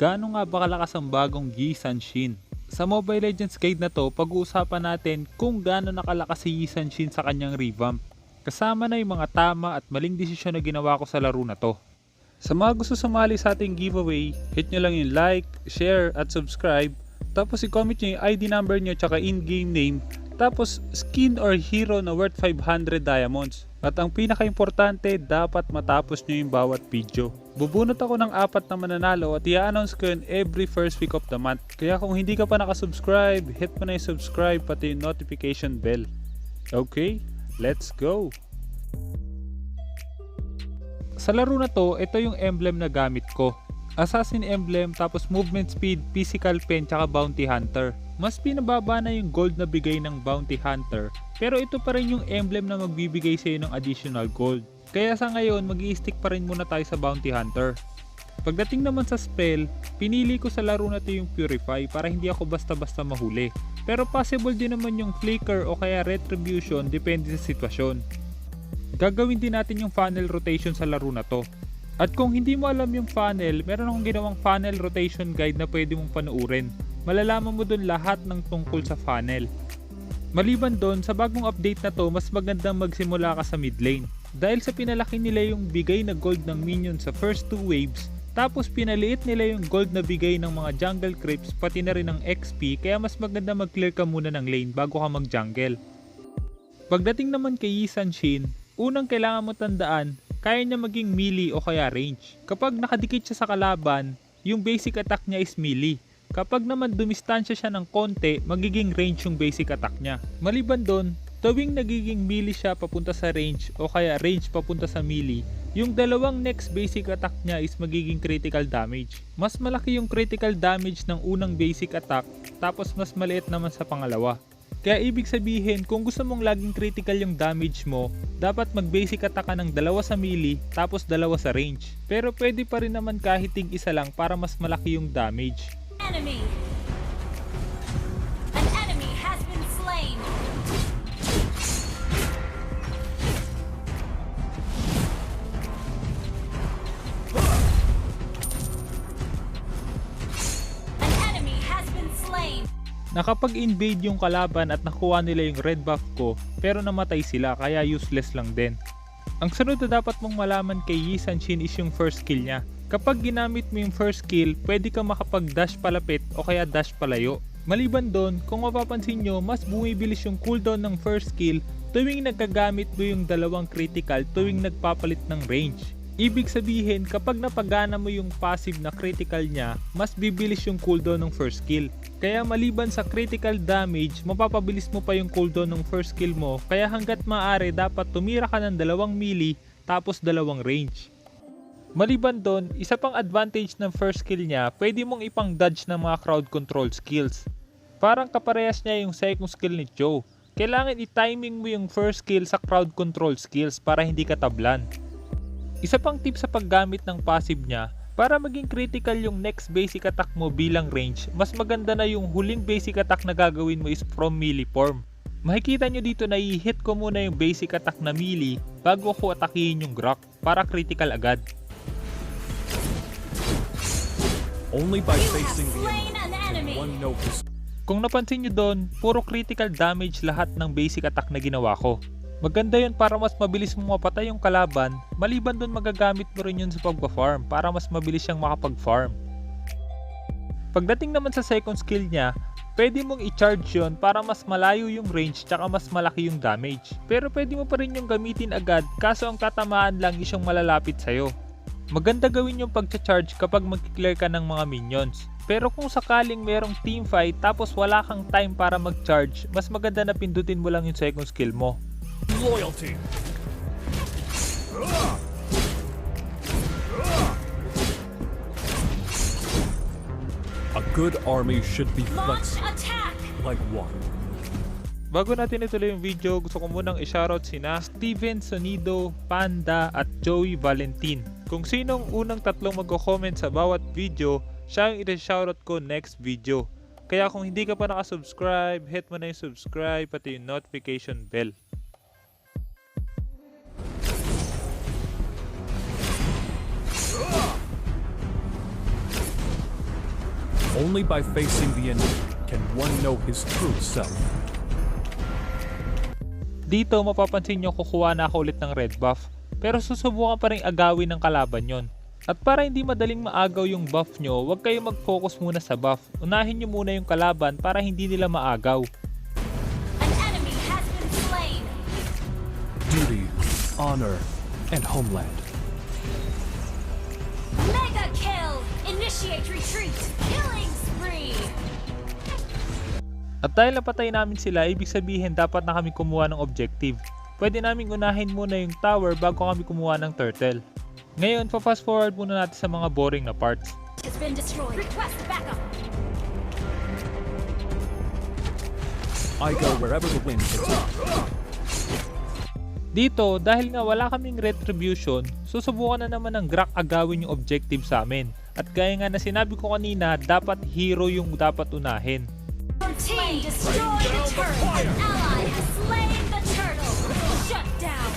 Gaano nga ba kalakas ang bagong Yi Sanshin? Sa Mobile Legends Guide na to, pag-uusapan natin kung gaano nakalakas si Yi Sanshin sa kanyang revamp. Kasama na yung mga tama at maling desisyon na ginawa ko sa laro na to. Sa mga gusto sumali sa ating giveaway, hit nyo lang yung like, share at subscribe. Tapos i-comment nyo yung ID number nyo tsaka in-game name. Tapos skin or hero na worth 500 diamonds. At ang pinaka-importante, dapat matapos nyo yung bawat video. Bubunot ako ng 4 na mananalo at i-announce ko yun every first week of the month. Kaya kung hindi ka pa nakasubscribe, hit mo na yung subscribe pati yung notification bell. Okay, let's go! Sa laro na to, ito yung emblem na gamit ko. Assassin emblem, tapos movement speed, physical pen, tsaka bounty hunter. Mas pinababa na yung gold na bigay ng bounty hunter, pero ito pa rin yung emblem na magbibigay sa iyo ng additional gold. Kaya sa ngayon, mag-i-stick pa rin muna tayo sa bounty hunter. Pagdating naman sa spell, pinili ko sa laro na to yung purify para hindi ako basta-basta mahuli. Pero possible din naman yung flicker o kaya retribution, depende sa sitwasyon. Gagawin din natin yung funnel rotation sa laro na to. At kung hindi mo alam yung funnel, meron akong ginawang funnel rotation guide na pwede mong panoorin. Malalaman mo dun lahat ng tungkol sa funnel. Maliban dun, sa bagong update na to, mas magandang magsimula ka sa mid lane. Dahil sa pinalaki nila yung bigay na gold ng minion sa first 2 waves, tapos pinaliit nila yung gold na bigay ng mga jungle creeps pati na rin ng XP, kaya mas maganda mag-clear ka muna ng lane bago ka mag-jungle. Pagdating naman kay Yi Sanshin, unang kailangan mo tandaan, kaya niya maging melee o kaya range. Kapag nakadikit siya sa kalaban, yung basic attack niya is melee. Kapag naman dumistansya siya ng konti, magiging range yung basic attack niya. Maliban doon, tuwing nagiging melee siya papunta sa range o kaya range papunta sa melee, yung dalawang next basic attack niya is magiging critical damage. Mas malaki yung critical damage ng unang basic attack, tapos mas maliit naman sa pangalawa. Kaya ibig sabihin, kung gusto mong laging critical yung damage mo, dapat mag-basic attack ka ng 2 sa melee, tapos 2 sa range. Pero pwede pa rin naman kahit tig-isa lang para mas malaki yung damage. Enemy! An enemy has been slain! An enemy has been slain! Nakapag-invade yung kalaban at nakuha nila yung red buff ko, pero namatay sila kaya useless lang din. Ang sunod na dapat mong malaman kay Yi Sanshin is yung first skill niya. Kapag ginamit mo yung first skill, pwede kang makapag-dash palapit o kaya dash palayo. Maliban doon, kung mapapansin nyo, mas bumibilis yung cooldown ng first skill tuwing nagkagamit mo yung 2 critical tuwing nagpapalit ng range. Ibig sabihin, kapag napagana mo yung passive na critical niya, mas bibilis yung cooldown ng first skill. Kaya maliban sa critical damage, mapapabilis mo pa yung cooldown ng first skill mo, kaya hanggat maaari dapat tumira ka ng 2 melee tapos 2 range. Maliban doon, isa pang advantage ng first skill niya, pwede mong ipang dodge ng mga crowd control skills. Parang kaparehas niya yung second skill ni Joe. Kailangan i-timing mo yung first skill sa crowd control skills para hindi ka tablan. Isa pang tip sa paggamit ng passive niya, para maging critical yung next basic attack mo bilang range, mas maganda na yung huling basic attack na gagawin mo is from melee form. Makikita nyo dito na i-hit ko muna yung basic attack na melee bago ko atakihin yung Grok para critical agad. Only by You have facing the slain an enemy enemy! can one know for Kung napansin nyo doon, puro critical damage lahat ng basic attack na ginawa ko. Maganda yun para mas mabilis mo mapatay yung kalaban, maliban doon magagamit mo rin yun sa pagpa-farm para mas mabilis siyang makapag-farm. Pagdating naman sa second skill niya, pwede mong i-charge yun para mas malayo yung range tsaka mas malaki yung damage. Pero pwede mo pa rin yung gamitin agad kaso ang tatamaan lang is yung malalapit sa'yo. Maganda gawin yung pag-charge kapag mag-clear ka ng mga minions. Pero kung sakaling merong teamfight tapos wala kang time para mag-charge, mas maganda na pindutin mo lang yung second skill mo. loyalty. A good army should be Launch flexible attack! like one. Bago natin ituloy yung video, gusto ko munang i-shoutout sina Steven Sonido, Panda at Joey Valentin. Kung sinong unang 3 magko-comment sa bawat video, siya ang i-shoutout ko next video. Kaya kung hindi ka pa nakasubscribe, hit mo na yung subscribe pati yung notification bell. Only by facing the enemy can one know his true self. Dito mapapansin nyo kukuha na ako ulit ng red buff, pero susubukan pa rin agawin ng kalaban yon. At para hindi madaling maagaw yung buff nyo, huwag kayong mag-focus muna sa buff. Unahin nyo muna yung kalaban para hindi nila maagaw. An enemy has been slain. Duty, honor, and homeland. Mega kill. Initiate retreat. Killing spree. At dahil napatay namin sila, ibig sabihin dapat na kami kumuha ng objective. Pwede naming unahin muna yung tower bago kami kumuha ng turtle. Ngayon, fast forward muna natin sa mga boring na parts. Has been destroyed. Request backup. I go wherever the wind takes me. Dito, dahil nga wala kaming retribution, susubukan na naman ng Grak agawin yung objective sa amin. At gaya nga na sinabi ko kanina, dapat hero yung dapat unahin. Your team destroyed the turret. An ally has slain the turtle. Shut down.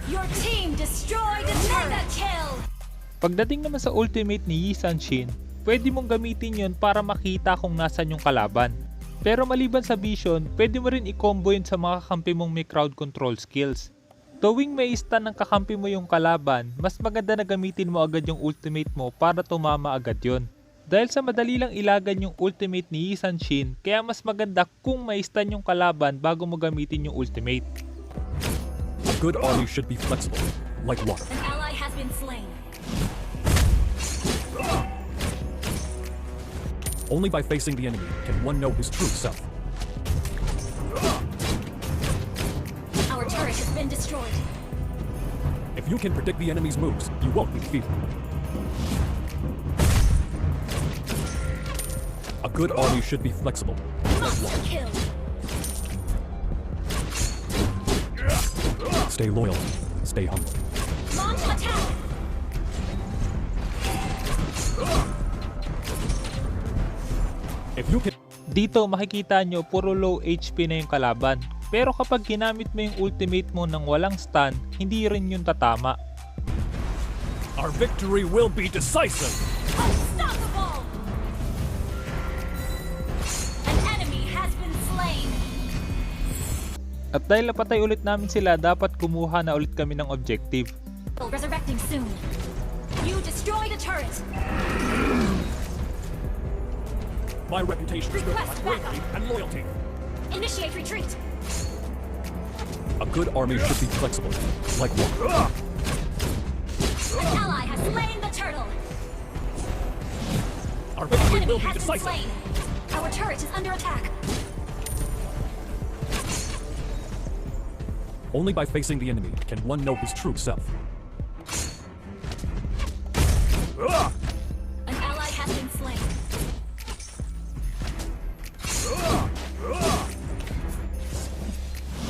Your team destroyed the mega kill. Pagdating naman sa ultimate ni Yi San-shin, pwede mong gamitin yon para makita kung nasan yung kalaban. Pero maliban sa vision, pwede mo rin i-combo yun sa mga kakampi mong may crowd control skills. Tuwing may stun ng kakampi mo yung kalaban, mas maganda na gamitin mo agad yung ultimate mo para tumama agad yon. Dahil sa madali lang ilagan yung ultimate ni Yi San-shin, kaya mas maganda kung may stun yung kalaban bago mo gamitin yung ultimate. A good army should be flexible, like water. An ally has been slain. Only by facing the enemy can one know his true self. Our turret has been destroyed. If you can predict the enemy's moves, you won't be defeated. A good army should be flexible. Monster kill. Stay loyal, stay humble. Launch attack. If you can Dito makikita nyo puro low HP na yung kalaban. Pero kapag ginamit mo yung ultimate mo nang walang stun, hindi rin yun tatama. Our victory will be decisive. Unstoppable. An enemy has been slain. At dahil napatay ulit namin sila, dapat kumuha na ulit kami ng objective. Resurrecting soon. You destroyed a turret. My reputation is built on my Request bravery backup. and loyalty. Initiate retreat. A good army should be flexible, like water. An ally has slain the turtle. Our victory Enemy will be has been decisive. slain. Our turret is under attack. Only by facing the enemy can one know his true self. An ally has been slain.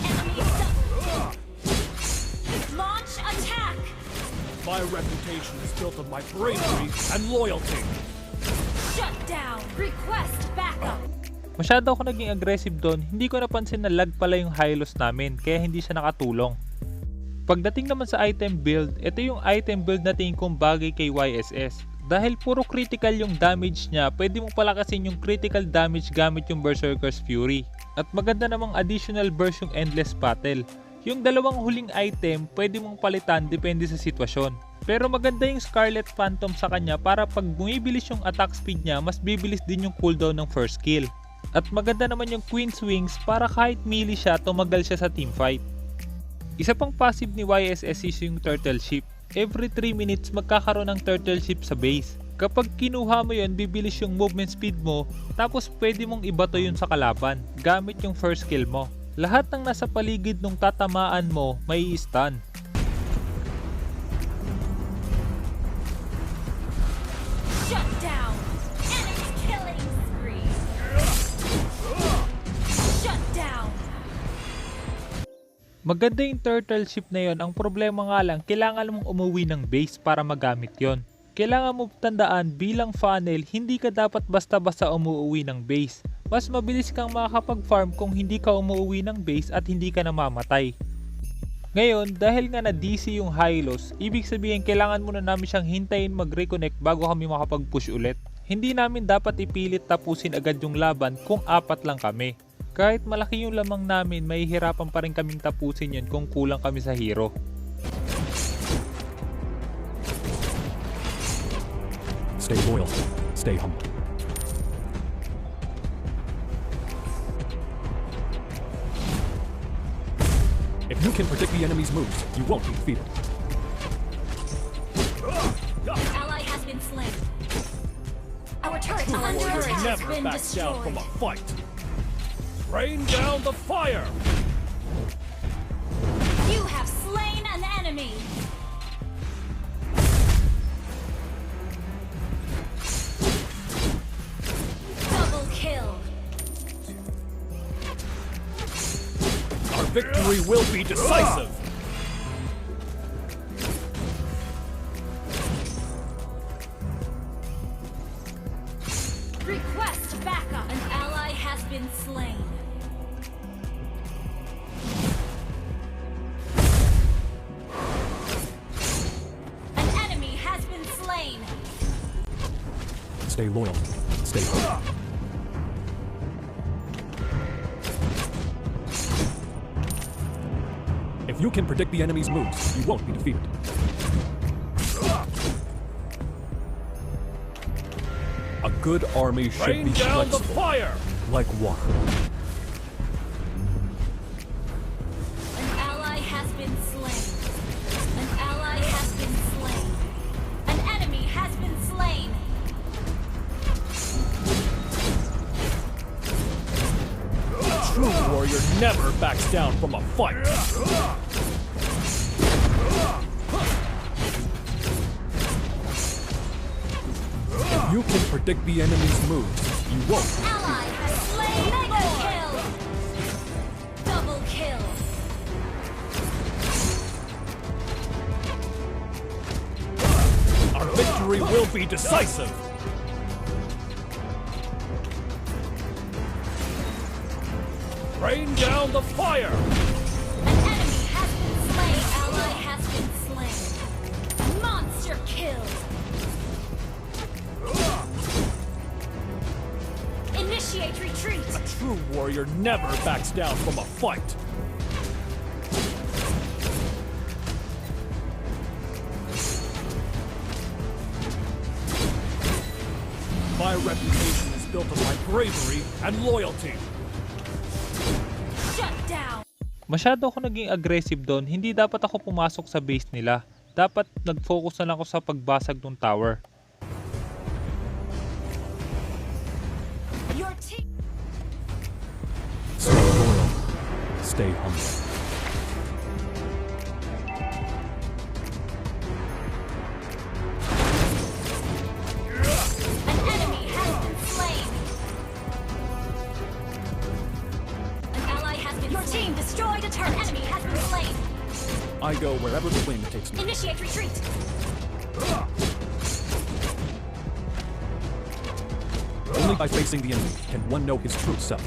Enemy double. Launch attack. My reputation is built on my bravery and loyalty. Shut down. Request backup. Masyado ako naging aggressive doon, hindi ko napansin na lag pala yung Hylos namin kaya hindi siya nakatulong. Pagdating naman sa item build, ito yung item build na tingin kong bagay kay YSS. Dahil puro critical yung damage niya, pwede mong palakasin yung critical damage gamit yung Berserker's Fury. At maganda namang additional burst yung Endless Battle. Yung dalawang huling item, pwede mong palitan depende sa sitwasyon. Pero maganda yung Scarlet Phantom sa kanya para pag bumibilis yung attack speed niya, mas bibilis din yung cooldown ng first skill. At maganda naman yung Queen's Wings para kahit melee siya, tumagal siya sa teamfight. Isa pang passive ni YSS is yung Turtle Ship. Every 3 minutes magkakaroon ng Turtle Ship sa base. Kapag kinuha mo yun, bibilis yung movement speed mo, tapos pwede mong ibato yun sa kalaban gamit yung first skill mo. Lahat ng nasa paligid nung tatamaan mo, may stun. Shut down. Enemy killing spree. Shut down. Maganda yung turtle ship na yon. Ang problema nga lang, kailangan mong umuwi ng base para magamit yon. Kailangan mo tandaan bilang funnel, hindi ka dapat basta-basta umuwi ng base. Mas mabilis kang makakapag-farm kung hindi ka umuwi ng base at hindi ka namamatay. Ngayon, dahil nga na DC yung Hylos, ibig sabihin kailangan muna namin siyang hintayin mag-reconnect bago kami makapag-push ulit. Hindi namin dapat ipilit tapusin agad yung laban kung 4 lang kami. Kahit malaki yung lamang namin, mahihirapan pa rin kaming tapusin yun kung kulang kami sa hero. Stay loyal. Stay humble. If you can predict the enemy's moves, you won't be defeated. An ally has been slain. Our turret under attack has Never been back down from destroyed. a fight. Rain down the fire. You have slain an enemy. Double kill. Our victory will be decisive. Request backup. An ally has been slain. An enemy has been slain. Stay loyal. Stay humble. If you can predict the enemy's moves, you won't be defeated. A good army should be flexible, fire! like water. An ally has been slain. An ally has been slain. An enemy has been slain. A true warrior never backs down from a fight. If you can predict the enemy's moves, you won't. Ally has slain. Mega kill. Double kill. Our victory will be decisive. Rain down the fire! An enemy has been slain. Ally has been slain. Monster kill. Initiate retreat. A true warrior never backs down from a fight. My reputation is built on my bravery and loyalty. Shut down. Masyado ako naging aggressive doon, hindi dapat ako pumasok sa base nila. Dapat nag-focus na lang ako sa pagbasag ng tower. Your team. Stay loyal. Stay humble. An enemy has been slain. An ally has been Your team destroyed a turret. An enemy has been slain. I go wherever the wind takes me. Initiate retreat. Only by facing the enemy can one know his true self.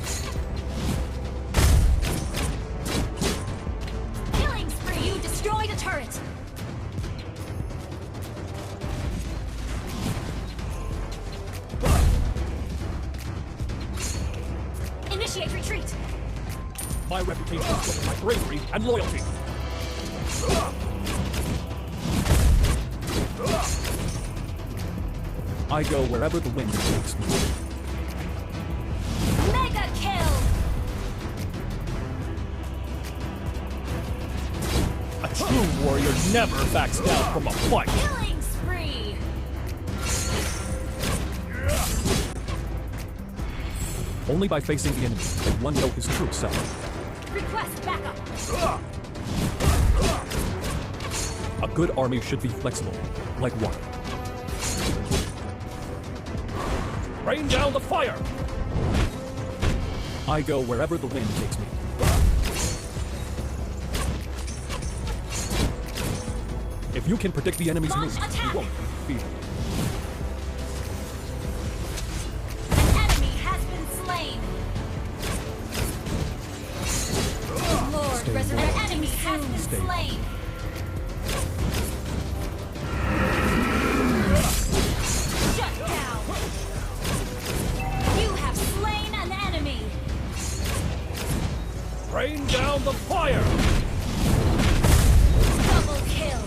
Killing spree. You destroyed a turret. Initiate retreat. My reputation is built on my bravery and loyalty. I go wherever the wind takes me. Mega kill. A true warrior never backs down from a fight. Killing spree. Only by facing the enemy can one know his true self. Request backup. A good army should be flexible, like water. Rain down the fire! I go wherever the wind takes me. If you can predict the enemy's Launch moves, attack! you won't be defeated. An enemy has been slain. Lord, Stay resurrect. loyal. An enemy has been Stay slain. Shut down. Rain down the fire! Double kill.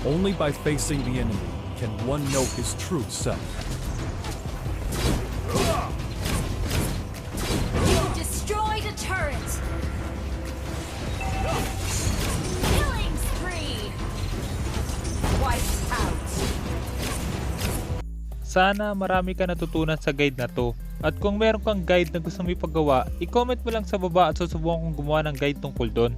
Only by facing the enemy can one know his true self. You destroyed a turret. Killing spree. Wiped out. Sana marami ka natutunan sa guide na to. At kung meron kang guide na gusto mo ipagawa, i-comment mo lang sa baba at susubukan kong gumawa ng guide tungkol doon.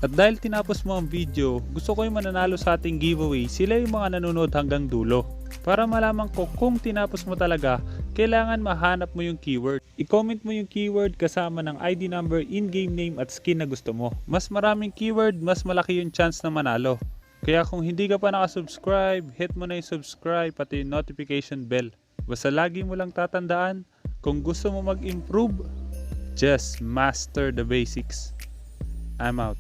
At dahil tinapos mo ang video, gusto ko yung mananalo sa ating giveaway, sila yung mga nanonood hanggang dulo. Para malaman ko kung tinapos mo talaga, kailangan mahanap mo yung keyword. I-comment mo yung keyword kasama ng ID number, in-game name at skin na gusto mo. Mas maraming keyword, mas malaki yung chance na manalo. Kaya kung hindi ka pa nakasubscribe, hit mo na yung subscribe pati yung notification bell. Basta lagi mo lang tatandaan, kung gusto mo mag-improve, just master the basics. I'm out.